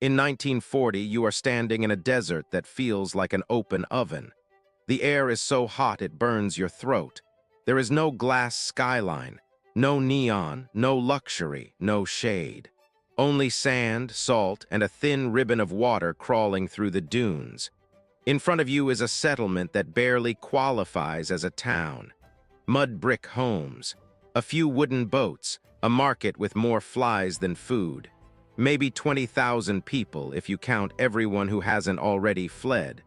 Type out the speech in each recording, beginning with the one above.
In 1940, you are standing in a desert that feels like an open oven. The air is so hot it burns your throat. There is no glass skyline, no neon, no luxury, no shade. Only sand, salt, and a thin ribbon of water crawling through the dunes. In front of you is a settlement that barely qualifies as a town. Mud brick homes, a few wooden boats, a market with more flies than food. Maybe 20,000 people if you count everyone who hasn't already fled.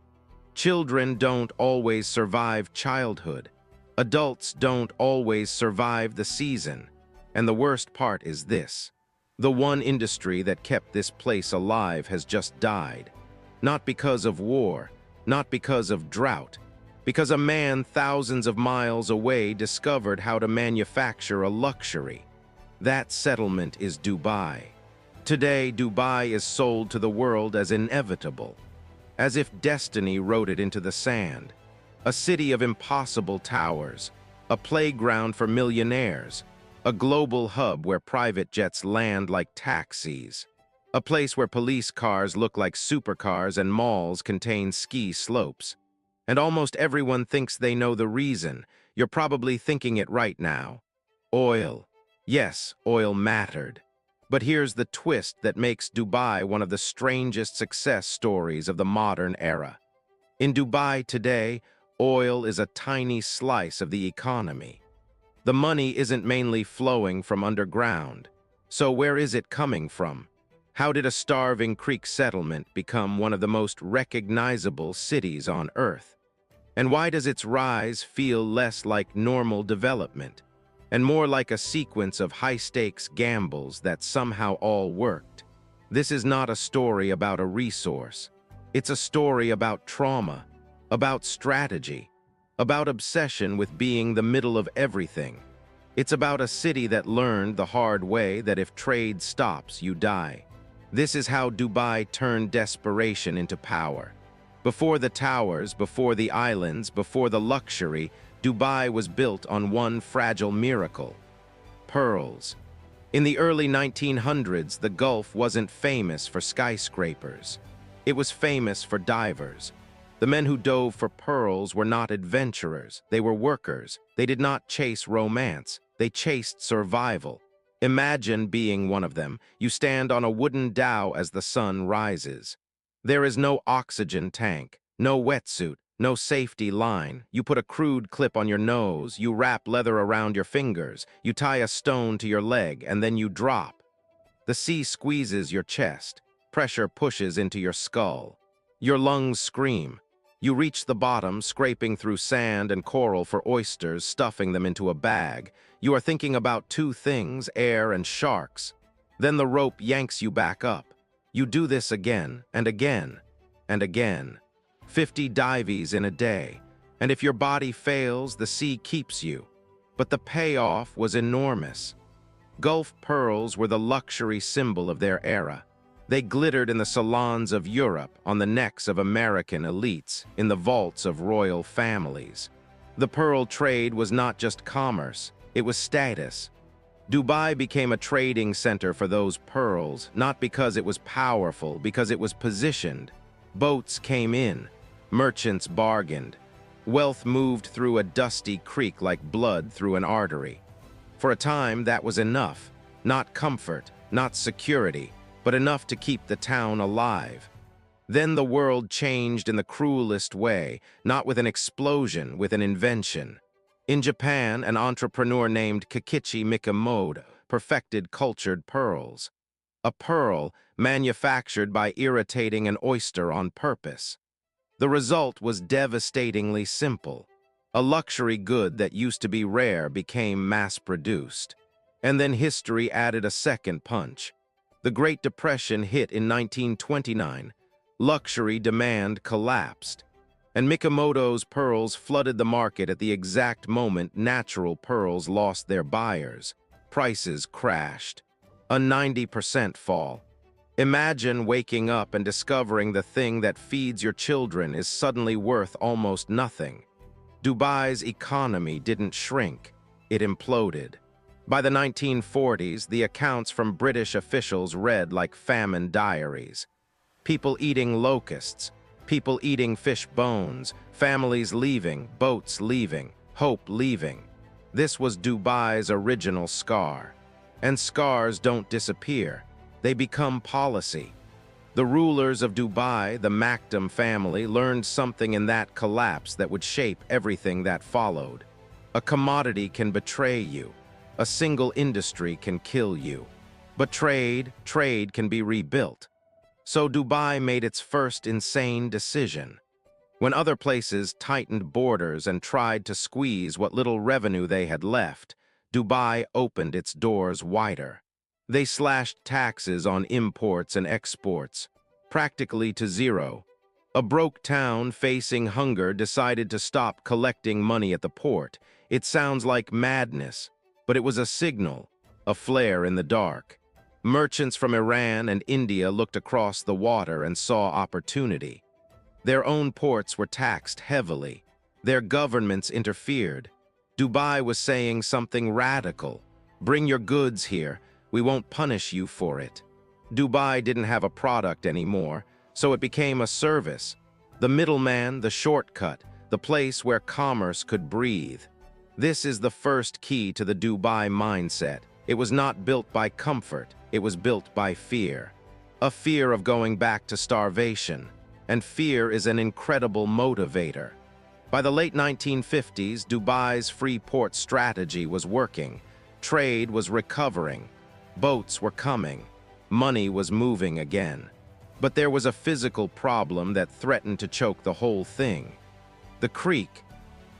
Children don't always survive childhood. Adults don't always survive the season. And the worst part is this. The one industry that kept this place alive has just died. Not because of war, not because of drought, because a man thousands of miles away discovered how to manufacture a luxury. That settlement is Dubai. Today, Dubai is sold to the world as inevitable, as if destiny wrote it into the sand. A city of impossible towers, a playground for millionaires, a global hub where private jets land like taxis, a place where police cars look like supercars and malls contain ski slopes. And almost everyone thinks they know the reason. You're probably thinking it right now. Oil. Yes, oil mattered. But here's the twist that makes Dubai one of the strangest success stories of the modern era. In Dubai today, oil is a tiny slice of the economy. The money isn't mainly flowing from underground. So where is it coming from? How did a starving creek settlement become one of the most recognizable cities on Earth? And why does its rise feel less like normal development, and more like a sequence of high-stakes gambles that somehow all worked? This is not a story about a resource. It's a story about trauma, about strategy, about obsession with being the middle of everything. It's about a city that learned the hard way that if trade stops, you die. This is how Dubai turned desperation into power. Before the towers, before the islands, before the luxury, Dubai was built on one fragile miracle: pearls. In the early 1900s, the Gulf wasn't famous for skyscrapers. It was famous for divers. The men who dove for pearls were not adventurers, they were workers. They did not chase romance, they chased survival. Imagine being one of them. You stand on a wooden dhow as the sun rises. There is no oxygen tank, no wetsuit, no safety line. You put a crude clip on your nose, you wrap leather around your fingers, you tie a stone to your leg, and then you drop. The sea squeezes your chest. Pressure pushes into your skull. Your lungs scream. You reach the bottom, scraping through sand and coral for oysters, stuffing them into a bag. You are thinking about two things, air and sharks. Then the rope yanks you back up. You do this again and again and again. 50 dives in a day. And if your body fails, the sea keeps you. But the payoff was enormous. Gulf pearls were the luxury symbol of their era. They glittered in the salons of Europe, on the necks of American elites, in the vaults of royal families. The pearl trade was not just commerce, it was status. Dubai became a trading center for those pearls, not because it was powerful, because it was positioned. Boats came in, merchants bargained. Wealth moved through a dusty creek like blood through an artery. For a time, that was enough. Not comfort, not security, but enough to keep the town alive. Then the world changed in the cruelest way, not with an explosion, with an invention. In Japan, an entrepreneur named Kikichi Mikimoto perfected cultured pearls. A pearl manufactured by irritating an oyster on purpose. The result was devastatingly simple. A luxury good that used to be rare became mass-produced. And then history added a second punch. The Great Depression hit in 1929. Luxury demand collapsed. And Mikimoto's pearls flooded the market at the exact moment natural pearls lost their buyers. Prices crashed. A 90% fall. Imagine waking up and discovering the thing that feeds your children is suddenly worth almost nothing. Dubai's economy didn't shrink, it imploded. By the 1940s, the accounts from British officials read like famine diaries. People eating locusts, people eating fish bones, families leaving, boats leaving, hope leaving. This was Dubai's original scar. And scars don't disappear. They become policy. The rulers of Dubai, the Maktoum family, learned something in that collapse that would shape everything that followed. A commodity can betray you. A single industry can kill you. But trade can be rebuilt. So Dubai made its first insane decision. When other places tightened borders and tried to squeeze what little revenue they had left, Dubai opened its doors wider. They slashed taxes on imports and exports, practically to zero. A broke town facing hunger decided to stop collecting money at the port. It sounds like madness, but it was a signal, a flare in the dark. Merchants from Iran and India looked across the water and saw opportunity. Their own ports were taxed heavily. Their governments interfered. Dubai was saying something radical. Bring your goods here. We won't punish you for it. Dubai didn't have a product anymore, so it became a service. The middleman, the shortcut, the place where commerce could breathe. This is the first key to the Dubai mindset. It was not built by comfort. It was built by fear. A fear of going back to starvation. And fear is an incredible motivator. By the late 1950s, Dubai's free port strategy was working. Trade was recovering. Boats were coming. Money was moving again. But there was a physical problem that threatened to choke the whole thing. The creek.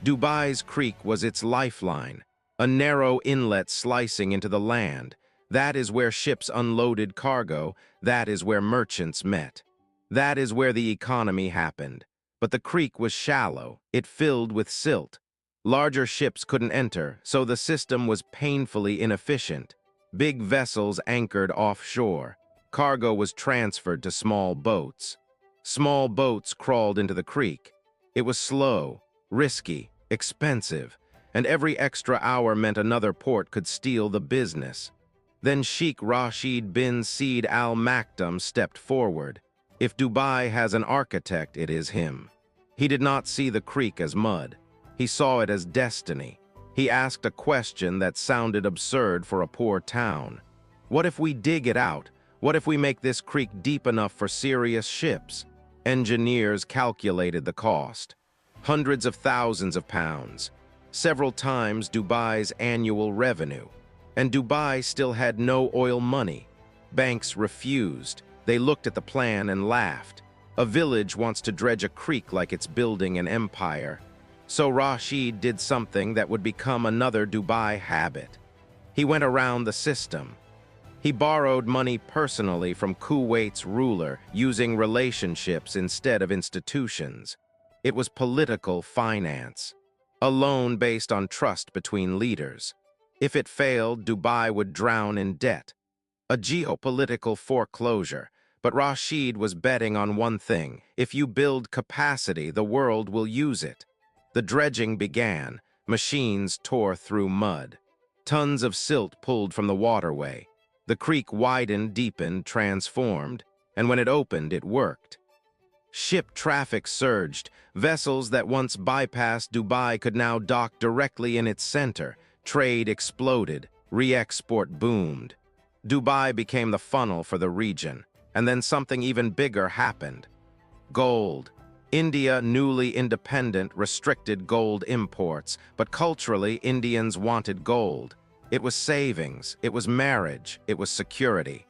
Dubai's creek was its lifeline, a narrow inlet slicing into the land. That is where ships unloaded cargo. That is where merchants met. That is where the economy happened. But the creek was shallow. It filled with silt. Larger ships couldn't enter, so the system was painfully inefficient. Big vessels anchored offshore. Cargo was transferred to small boats. Small boats crawled into the creek. It was slow, risky, expensive, and every extra hour meant another port could steal the business. Then Sheikh Rashid bin Said Al Maktoum stepped forward. If Dubai has an architect, it is him. He did not see the creek as mud. He saw it as destiny. He asked a question that sounded absurd for a poor town. What if we dig it out? What if we make this creek deep enough for serious ships? Engineers calculated the cost. Hundreds of thousands of pounds. Several times Dubai's annual revenue. And Dubai still had no oil money. Banks refused. They looked at the plan and laughed. A village wants to dredge a creek like it's building an empire. So Rashid did something that would become another Dubai habit. He went around the system. He borrowed money personally from Kuwait's ruler, using relationships instead of institutions. It was political finance. A loan based on trust between leaders. If it failed, Dubai would drown in debt. A geopolitical foreclosure. But Rashid was betting on one thing. If you build capacity, the world will use it. The dredging began. Machines tore through mud. Tons of silt pulled from the waterway. The creek widened, deepened, transformed, and when it opened, it worked. Ship traffic surged. Vessels that once bypassed Dubai could now dock directly in its center. Trade exploded. Re-export boomed. Dubai became the funnel for the region. And then something even bigger happened. Gold. India, newly independent, restricted gold imports, but culturally, Indians wanted gold. It was savings, it was marriage, it was security.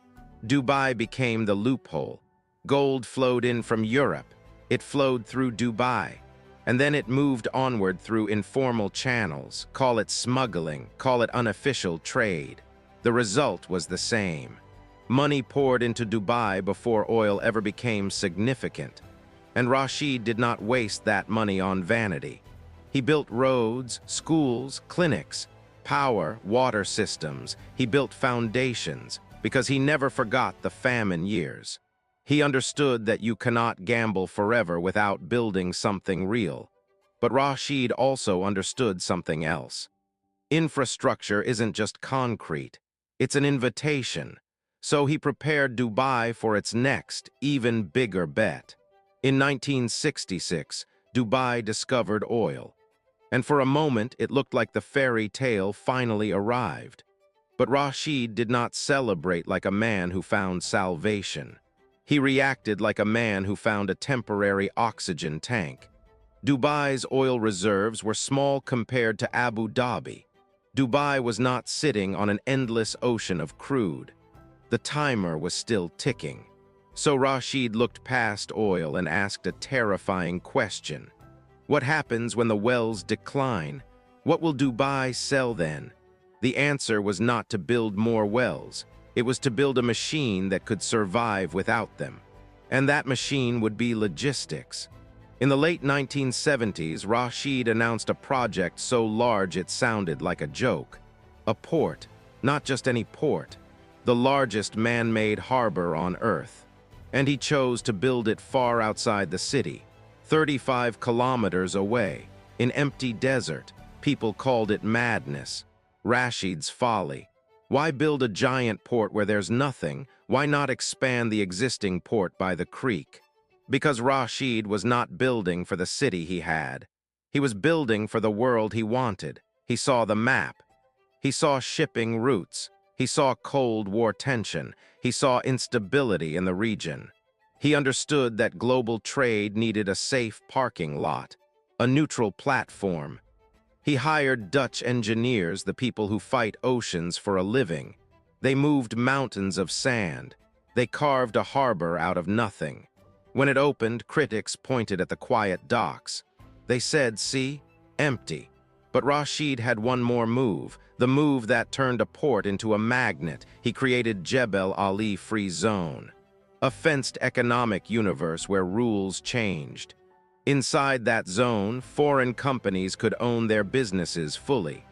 Dubai became the loophole. Gold flowed in from Europe. It flowed through Dubai. And then it moved onward through informal channels. Call it smuggling, call it unofficial trade. The result was the same. Money poured into Dubai before oil ever became significant. And Rashid did not waste that money on vanity. He built roads, schools, clinics, power, water systems. He built foundations because he never forgot the famine years. He understood that you cannot gamble forever without building something real. But Rashid also understood something else. Infrastructure isn't just concrete. It's an invitation. So he prepared Dubai for its next, even bigger bet. In 1966, Dubai discovered oil, and for a moment it looked like the fairy tale finally arrived. But Rashid did not celebrate like a man who found salvation. He reacted like a man who found a temporary oxygen tank. Dubai's oil reserves were small compared to Abu Dhabi. Dubai was not sitting on an endless ocean of crude. The timer was still ticking. So Rashid looked past oil and asked a terrifying question. What happens when the wells decline? What will Dubai sell then? The answer was not to build more wells. It was to build a machine that could survive without them. And that machine would be logistics. In the late 1970s, Rashid announced a project so large it sounded like a joke. A port, not just any port, the largest man-made harbor on Earth. And he chose to build it far outside the city, 35 kilometers away, in empty desert. People called it madness, Rashid's folly. Why build a giant port where there's nothing? Why not expand the existing port by the creek? Because Rashid was not building for the city he had. He was building for the world he wanted. He saw the map. He saw shipping routes. He saw Cold War tension. He saw instability in the region. He understood that global trade needed a safe parking lot, a neutral platform. He hired Dutch engineers, the people who fight oceans for a living. They moved mountains of sand. They carved a harbor out of nothing. When it opened, critics pointed at the quiet docks. They said, see, empty. But Rashid had one more move, the move that turned a port into a magnet. He created Jebel Ali Free Zone, a fenced economic universe where rules changed. Inside that zone, foreign companies could own their businesses fully.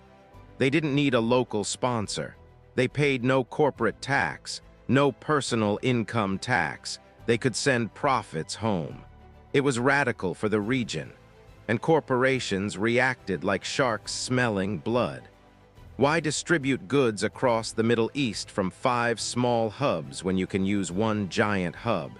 They didn't need a local sponsor. They paid no corporate tax, no personal income tax. They could send profits home. It was radical for the region, and corporations reacted like sharks smelling blood. Why distribute goods across the Middle East from 5 small hubs when you can use one giant hub?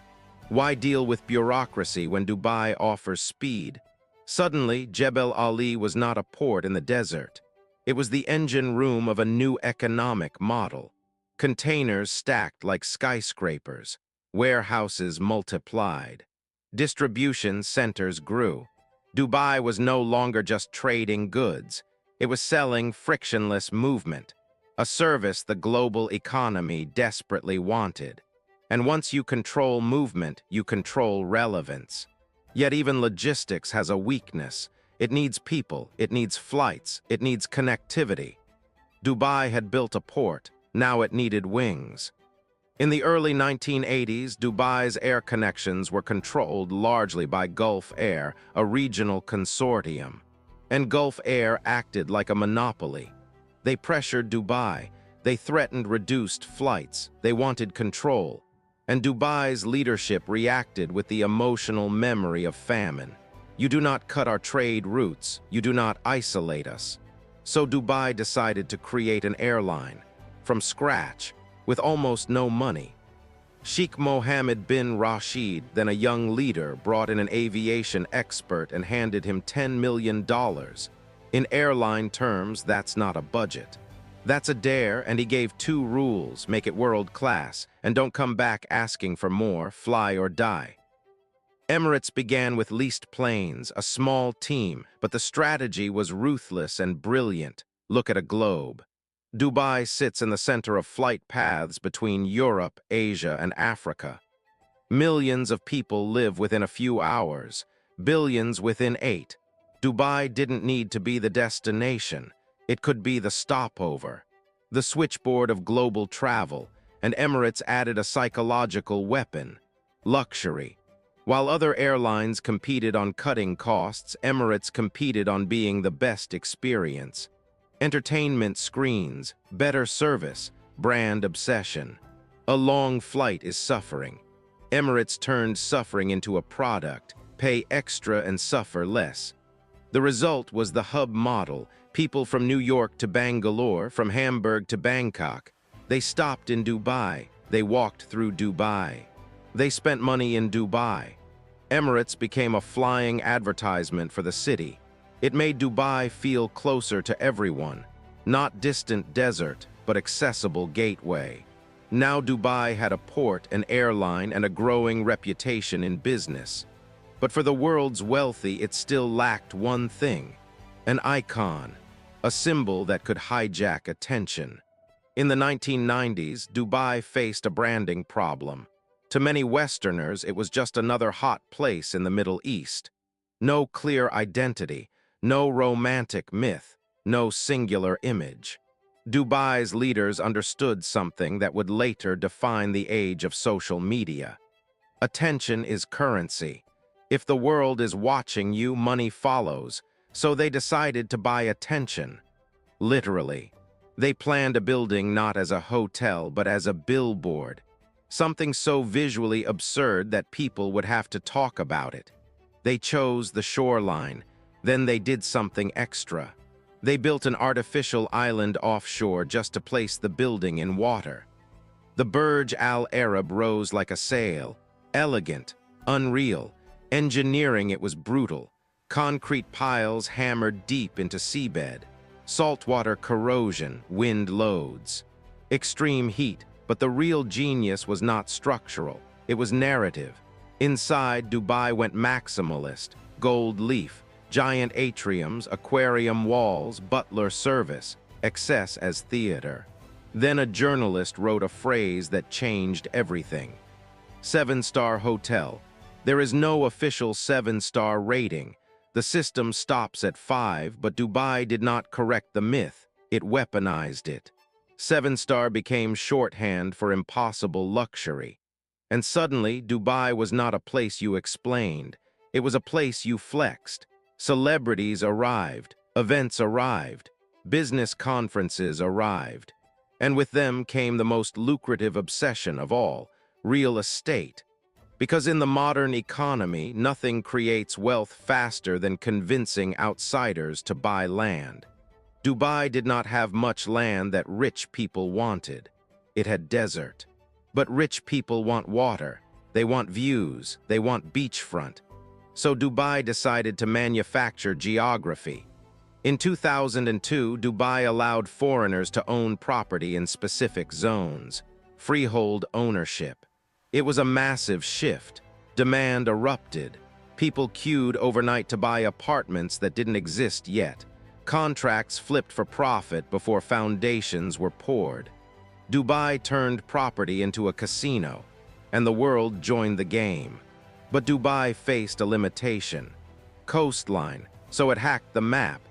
Why deal with bureaucracy when Dubai offers speed? Suddenly, Jebel Ali was not a port in the desert. It was the engine room of a new economic model. Containers stacked like skyscrapers. Warehouses multiplied. Distribution centers grew. Dubai was no longer just trading goods. It was selling frictionless movement, a service the global economy desperately wanted. And once you control movement, you control relevance. Yet even logistics has a weakness. It needs people, it needs flights, it needs connectivity. Dubai had built a port, now it needed wings. In the early 1980s, Dubai's air connections were controlled largely by Gulf Air, a regional consortium. And Gulf Air acted like a monopoly. They pressured Dubai. They threatened reduced flights. They wanted control. And Dubai's leadership reacted with the emotional memory of famine. You do not cut our trade routes. You do not isolate us. So Dubai decided to create an airline from scratch, with almost no money. Sheikh Mohammed bin Rashid, then a young leader, brought in an aviation expert and handed him $10 million. In airline terms, that's not a budget. That's a dare, and he gave 2 rules: make it world-class, and don't come back asking for more, fly or die. Emirates began with leased planes, a small team, but the strategy was ruthless and brilliant. Look at a globe. Dubai sits in the center of flight paths between Europe, Asia, and Africa. Millions of people live within a few hours, billions within 8. Dubai didn't need to be the destination. It could be the stopover, the switchboard of global travel, and Emirates added a psychological weapon: luxury. While other airlines competed on cutting costs, Emirates competed on being the best experience. Entertainment screens, better service, brand obsession. A long flight is suffering. Emirates turned suffering into a product: pay extra and suffer less. The result was the hub model. People from New York to Bangalore, from Hamburg to Bangkok. They stopped in Dubai. They walked through Dubai. They spent money in Dubai. Emirates became a flying advertisement for the city. It made Dubai feel closer to everyone, not distant desert, but accessible gateway. Now Dubai had a port, an airline, and a growing reputation in business. But for the world's wealthy, it still lacked one thing: an icon, a symbol that could hijack attention. In the 1990s, Dubai faced a branding problem. To many Westerners, it was just another hot place in the Middle East. No clear identity, no romantic myth, no singular image. Dubai's leaders understood something that would later define the age of social media. Attention is currency. If the world is watching you, money follows. So they decided to buy attention. Literally. They planned a building not as a hotel, but as a billboard. Something so visually absurd that people would have to talk about it. They chose the shoreline. Then they did something extra. They built an artificial island offshore just to place the building in water. The Burj Al Arab rose like a sail, elegant, unreal. Engineering, it was brutal. Concrete piles hammered deep into seabed. Saltwater corrosion, wind loads. Extreme heat, but the real genius was not structural. It was narrative. Inside, Dubai went maximalist, gold leaf, giant atriums, aquarium walls, butler service, excess as theater. Then a journalist wrote a phrase that changed everything. 7-star hotel. There is no official 7-star rating. The system stops at 5, but Dubai did not correct the myth. It weaponized it. 7-star became shorthand for impossible luxury. And suddenly, Dubai was not a place you explained. It was a place you flexed. Celebrities arrived, events arrived, business conferences arrived. And with them came the most lucrative obsession of all, real estate. Because in the modern economy, nothing creates wealth faster than convincing outsiders to buy land. Dubai did not have much land that rich people wanted. It had desert. But rich people want water. They want views. They want beachfront. So Dubai decided to manufacture geography. In 2002, Dubai allowed foreigners to own property in specific zones. Freehold ownership. It was a massive shift. Demand erupted. People queued overnight to buy apartments that didn't exist yet. Contracts flipped for profit before foundations were poured. Dubai turned property into a casino, and the world joined the game. But Dubai faced a limitation. Coastline, so it hacked the map.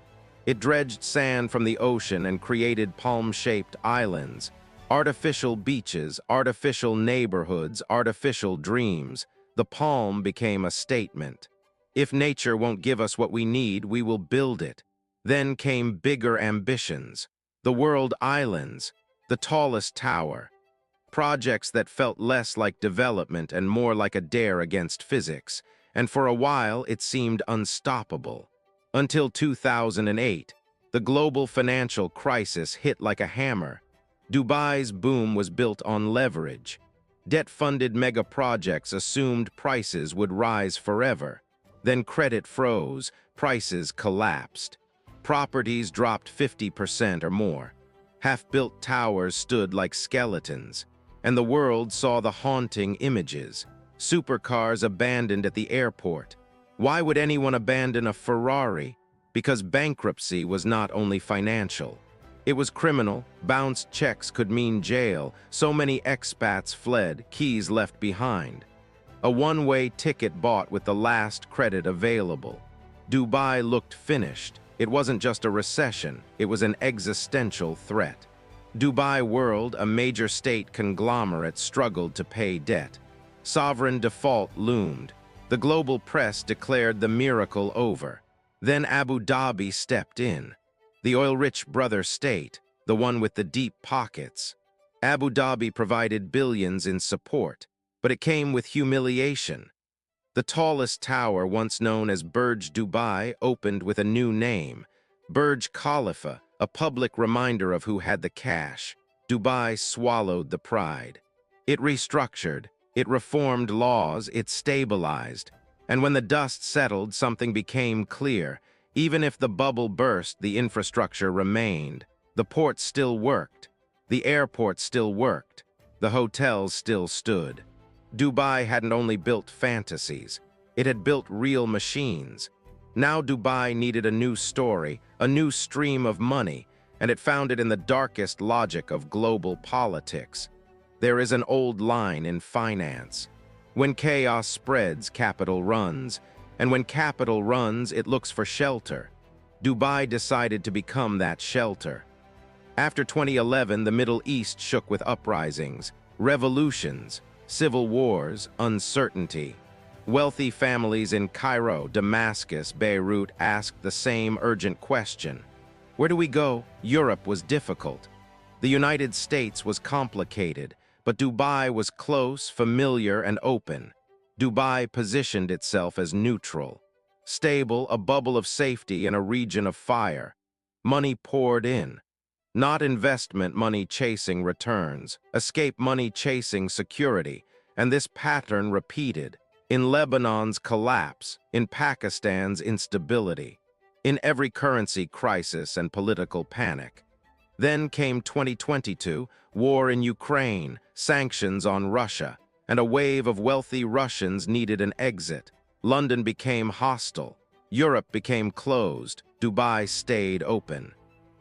It dredged sand from the ocean and created palm-shaped islands. Artificial beaches, artificial neighborhoods, artificial dreams. The palm became a statement. If nature won't give us what we need, we will build it. Then came bigger ambitions. The world islands, the tallest tower. Projects that felt less like development and more like a dare against physics. And for a while, it seemed unstoppable. Until 2008, the global financial crisis hit like a hammer. Dubai's boom was built on leverage. Debt-funded mega-projects assumed prices would rise forever. Then credit froze, prices collapsed. Properties dropped 50% or more. Half-built towers stood like skeletons. And the world saw the haunting images. Supercars abandoned at the airport. Why would anyone abandon a Ferrari? Because bankruptcy was not only financial. It was criminal. Bounced checks could mean jail. So many expats fled, keys left behind. A one-way ticket bought with the last credit available. Dubai looked finished. It wasn't just a recession, it was an existential threat. Dubai World, a major state conglomerate, struggled to pay debt. Sovereign default loomed. The global press declared the miracle over. Then Abu Dhabi stepped in. The oil-rich brother state, the one with the deep pockets. Abu Dhabi provided billions in support, but it came with humiliation. The tallest tower, once known as Burj Dubai, opened with a new name, Burj Khalifa, a public reminder of who had the cash. Dubai swallowed the pride. It restructured, it reformed laws, it stabilized. And when the dust settled, something became clear. Even if the bubble burst, the infrastructure remained. The port still worked. The airport still worked. The hotels still stood. Dubai hadn't only built fantasies. It had built real machines. Now Dubai needed a new story, a new stream of money, and it found it in the darkest logic of global politics. There is an old line in finance. When chaos spreads, capital runs. And when capital runs, it looks for shelter. Dubai decided to become that shelter. After 2011, the Middle East shook with uprisings, revolutions, civil wars, uncertainty. Wealthy families in Cairo, Damascus, Beirut asked the same urgent question. Where do we go? Europe was difficult. The United States was complicated, but Dubai was close, familiar, and open. Dubai positioned itself as neutral, stable, a bubble of safety in a region of fire. Money poured in. Not investment money chasing returns, escape money chasing security, and this pattern repeated. In Lebanon's collapse, in Pakistan's instability, in every currency crisis and political panic. Then came 2022, war in Ukraine, sanctions on Russia, and a wave of wealthy Russians needed an exit. London became hostile. Europe became closed. Dubai stayed open.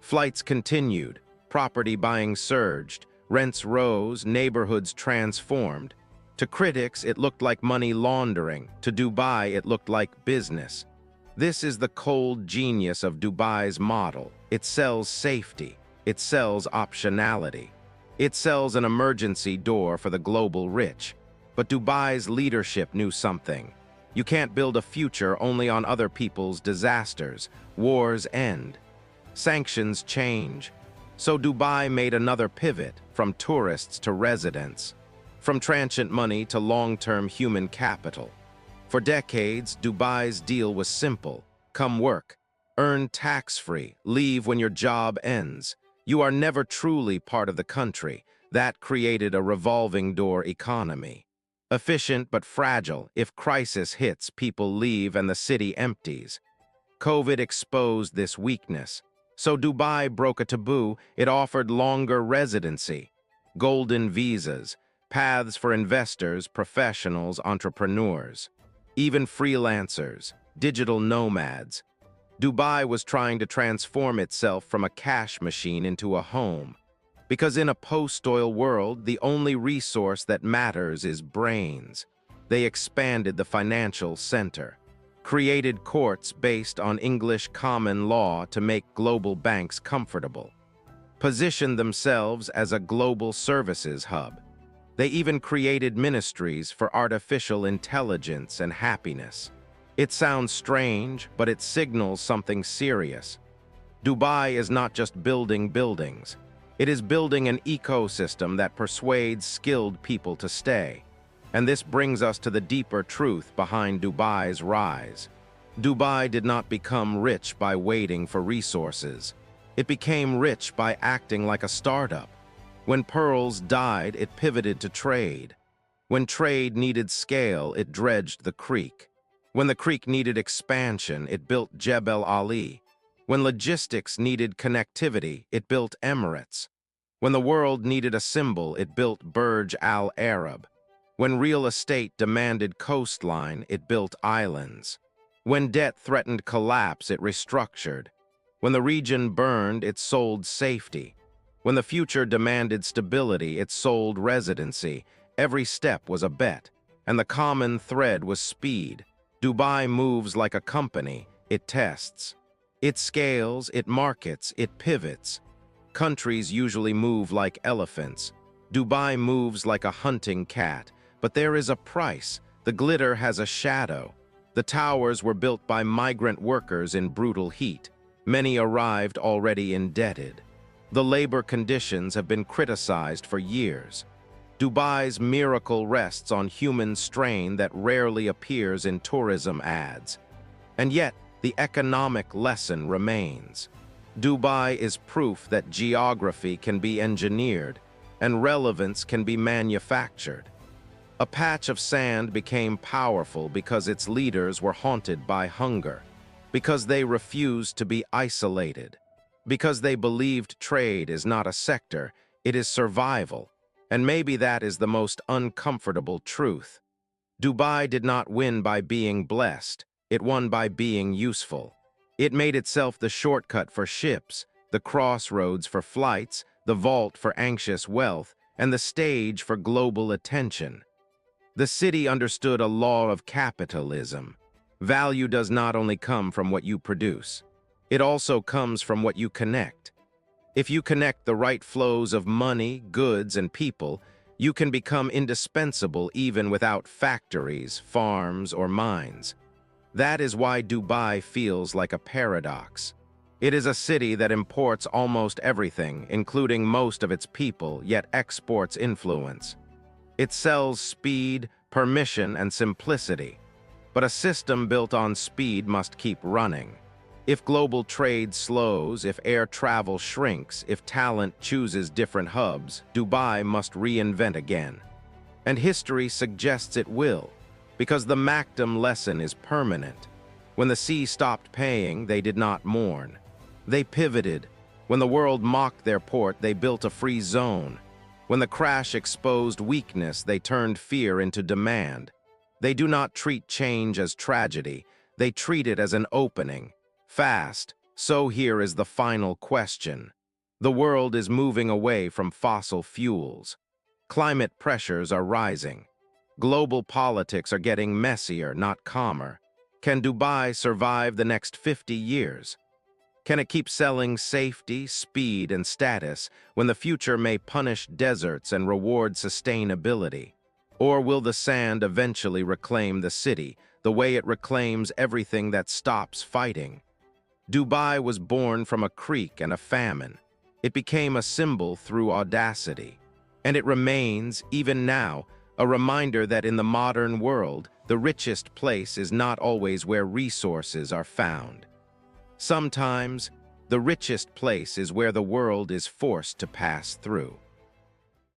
Flights continued. Property buying surged. Rents rose. Neighborhoods transformed. To critics, it looked like money laundering. To Dubai, it looked like business. This is the cold genius of Dubai's model. It sells safety. It sells optionality. It sells an emergency door for the global rich. But Dubai's leadership knew something. You can't build a future only on other people's disasters. Wars end. Sanctions change. So Dubai made another pivot, from tourists to residents, from transient money to long-term human capital. For decades, Dubai's deal was simple. Come work. Earn tax-free. Leave when your job ends. You are never truly part of the country. That created a revolving door economy. Efficient but fragile. If crisis hits, people leave and the city empties. COVID exposed this weakness. So Dubai broke a taboo. It offered longer residency, golden visas, paths for investors, professionals, entrepreneurs, even freelancers, digital nomads. Dubai was trying to transform itself from a cash machine into a home. Because in a post-oil world, the only resource that matters is brains. They expanded the financial center, created courts based on English common law to make global banks comfortable, positioned themselves as a global services hub. They even created ministries for artificial intelligence and happiness. It sounds strange, but it signals something serious. Dubai is not just building buildings. It is building an ecosystem that persuades skilled people to stay. And this brings us to the deeper truth behind Dubai's rise. Dubai did not become rich by waiting for resources. It became rich by acting like a startup. When pearls died, it pivoted to trade. When trade needed scale, it dredged the creek. When the creek needed expansion, it built Jebel Ali. When logistics needed connectivity, it built Emirates. When the world needed a symbol, it built Burj Al Arab. When real estate demanded coastline, it built islands. When debt threatened collapse, it restructured. When the region burned, it sold safety. When the future demanded stability, it sold residency. Every step was a bet, and the common thread was speed. Dubai moves like a company. It tests. It scales, it markets, it pivots. Countries usually move like elephants. Dubai moves like a hunting cat. But there is a price. The glitter has a shadow. The towers were built by migrant workers in brutal heat. Many arrived already indebted. The labor conditions have been criticized for years. Dubai's miracle rests on human strain that rarely appears in tourism ads. And yet, the economic lesson remains. Dubai is proof that geography can be engineered, and relevance can be manufactured. A patch of sand became powerful because its leaders were haunted by hunger, because they refused to be isolated, because they believed trade is not a sector, it is survival, and maybe that is the most uncomfortable truth. Dubai did not win by being blessed, it won by being useful. It made itself the shortcut for ships, the crossroads for flights, the vault for anxious wealth, and the stage for global attention. The city understood a law of capitalism. Value does not only come from what you produce. It also comes from what you connect. If you connect the right flows of money, goods, and people, you can become indispensable even without factories, farms, or mines. That is why Dubai feels like a paradox. It is a city that imports almost everything, including most of its people, yet exports influence. It sells speed, permission, and simplicity. But a system built on speed must keep running. If global trade slows, if air travel shrinks, if talent chooses different hubs, Dubai must reinvent again. And history suggests it will, because the Makdum lesson is permanent. When the sea stopped paying, they did not mourn. They pivoted. When the world mocked their port, they built a free zone. When the crash exposed weakness, they turned fear into demand. They do not treat change as tragedy. They treat it as an opening. Fast, so here is the final question. The world is moving away from fossil fuels. Climate pressures are rising. Global politics are getting messier, not calmer. Can Dubai survive the next 50 years? Can it keep selling safety, speed, and status when the future may punish deserts and reward sustainability? Or will the sand eventually reclaim the city, the way it reclaims everything that stops fighting? Dubai was born from a creek and a famine. It became a symbol through audacity. And it remains, even now, a reminder that in the modern world, the richest place is not always where resources are found. Sometimes, the richest place is where the world is forced to pass through.